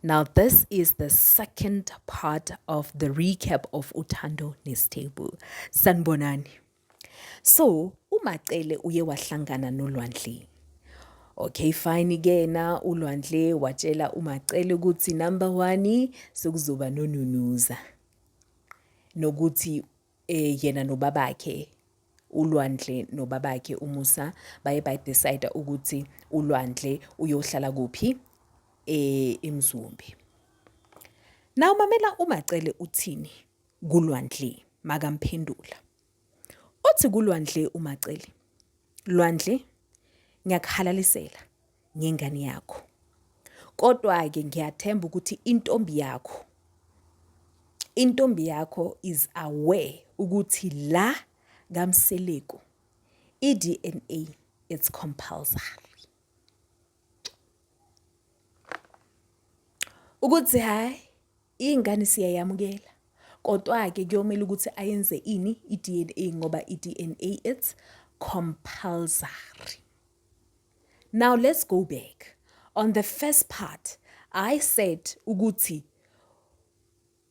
Now, this is the second part of the recap of Uthando Nesitebu. Sanibonani. So, uMacele uye wahlangana noLwandle. Okay, fine kena uLwandle watshela uMacele ukuthi number 1 sekuzoba noNunuza. Nokuthi yena nobabakhe uLwandle nobabakhe uMusa baye decide ukuthi uLwandle uyohlala kuphi eMzumbe. Now mamela uMacele uthini kuLwandle makamphendula. Uthi kuLwandle uMacele, Lwandle ngiyakhalalisela ngengane yakho. Kodwa ke ngiyathemba ukuthi intombi yakho is aware ukuthi la kaMseleku iDNA it's compulsory. Ukuthi hayi ingane siyayamukela kodwa ke kuyomela ukuthi ayenze ini iDNA ngoba iDNA it's compulsory. Now let's go back. On the first part, I said ukuthi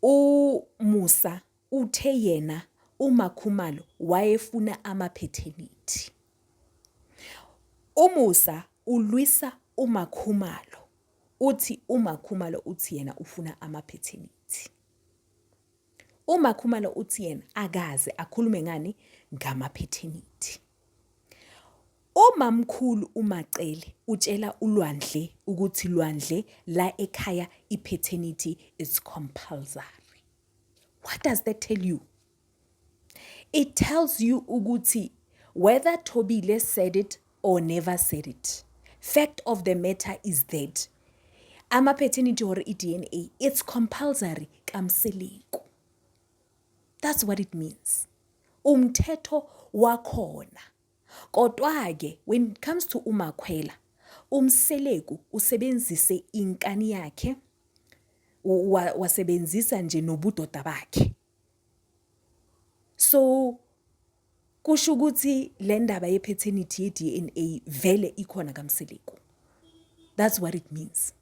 uMusa uthe yena uMakhumalo wayefuna ama-paternity. uMusa ulwisa uMakhumalo. Uthi uMakhumalo uthi yena ufuna ama-paternity. uMakhumalo uthi yena akaze akhulume ngani ngama-paternity. Umamkhulu uMacele utshela uLwandle ukuthi Lwandle la ekhaya i-paternity is compulsory. What does that tell you? It tells you ukuthi whether Thobile said it or never said it, fact of the matter is that ama-paternity or iDNA it's compulsory kaMseleku. That's what it means. Umthetho wakhona. Kodwa ke when it comes to uMakhwela, uMseleku usebenzise inkani yakhe wasebenzisa nje nobudoda bakhe. So kusho ukuthi le ndaba ye-paternity ye-DNA vele ikhona kaMseleku. That's what it means.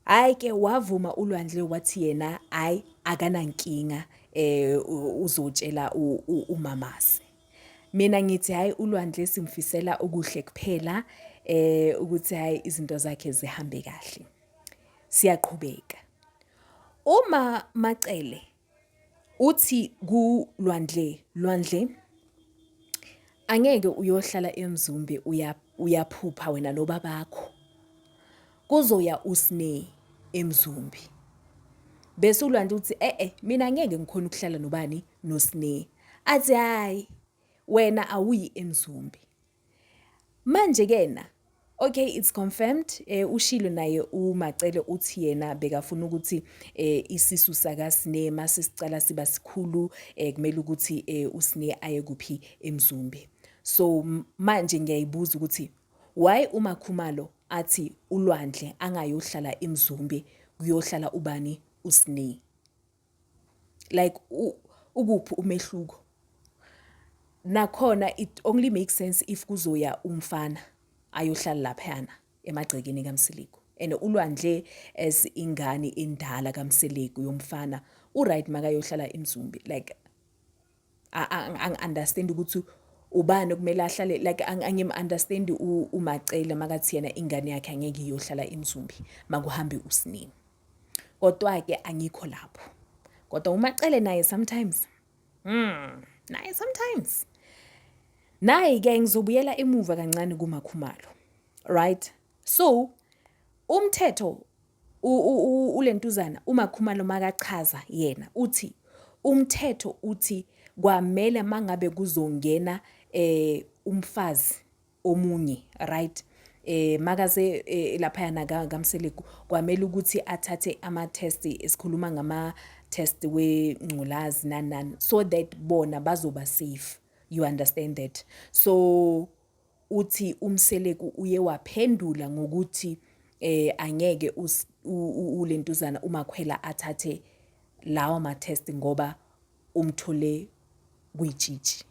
Hayi ke wavuma uLwandle wathi yena hayi akanankinga uzotshela umamase. Mina ngithi hayi uLwandle simfisela okuhle kuphela ukuthi hayi izinto zakhe zihambe kahle. Siyaqhubeka. Uma Macele uthi kuLwandle, Lwandle angeke uyohlala eMzumbe uyaphupha wena nobabakho. Kuzoya uSne eMzumbe. Bese uLwandle uthi mina ngeke ngikhona ukuhlala nobani noSne. Athi hayi wena awuyi eMzumbe. Manje kena okay it's confirmed ushilo naye uMacele uthi yena bekafuna ukuthi isisu sakaSne masisicala siba sikhulu kumele ukuthi uSne aye kuphi eMzumbe. So manje ngiyayibuza ukuthi why uMakhumalo athi uLwandle angayohlala eMzumbe kuyohlala ubani uSne? Like ukuphi umehluko? Nakhona it only makes sense if kuzoya umfana ayohlala laphana emagcekeni kaMseleku. And uLwandle as ingane endala kaMseleku yomfana uright makayohlala eMzumbe. Like ang understand ukuthi ubani kumele ahlale like angim understand uMacele makathi yena ingane yakhe angeke iyohlala eMzumbe makuhambe uSne. Kodwa ke angikho lapho. Kodwa uMacele naye sometimes naye ke ngizobuyela emuva kancane kuMakhumalo. Right? So umthetho ulentuzana uMakhumalo makachaza yena uthi umthetho uthi kwamele mangabe kuzongena umfazi omunye, right? Makaze lapha yana kaMseleku kwamele ukuthi athathe ama test esikhuluma ngama test wengculazi nani so that bona bazoba safe. You understand that? So uthi uMseleku uye waphendula ngokuthi angeke ulentuzana uMakhwela athathe lawo ma test ngoba umthole kuyitshitshi.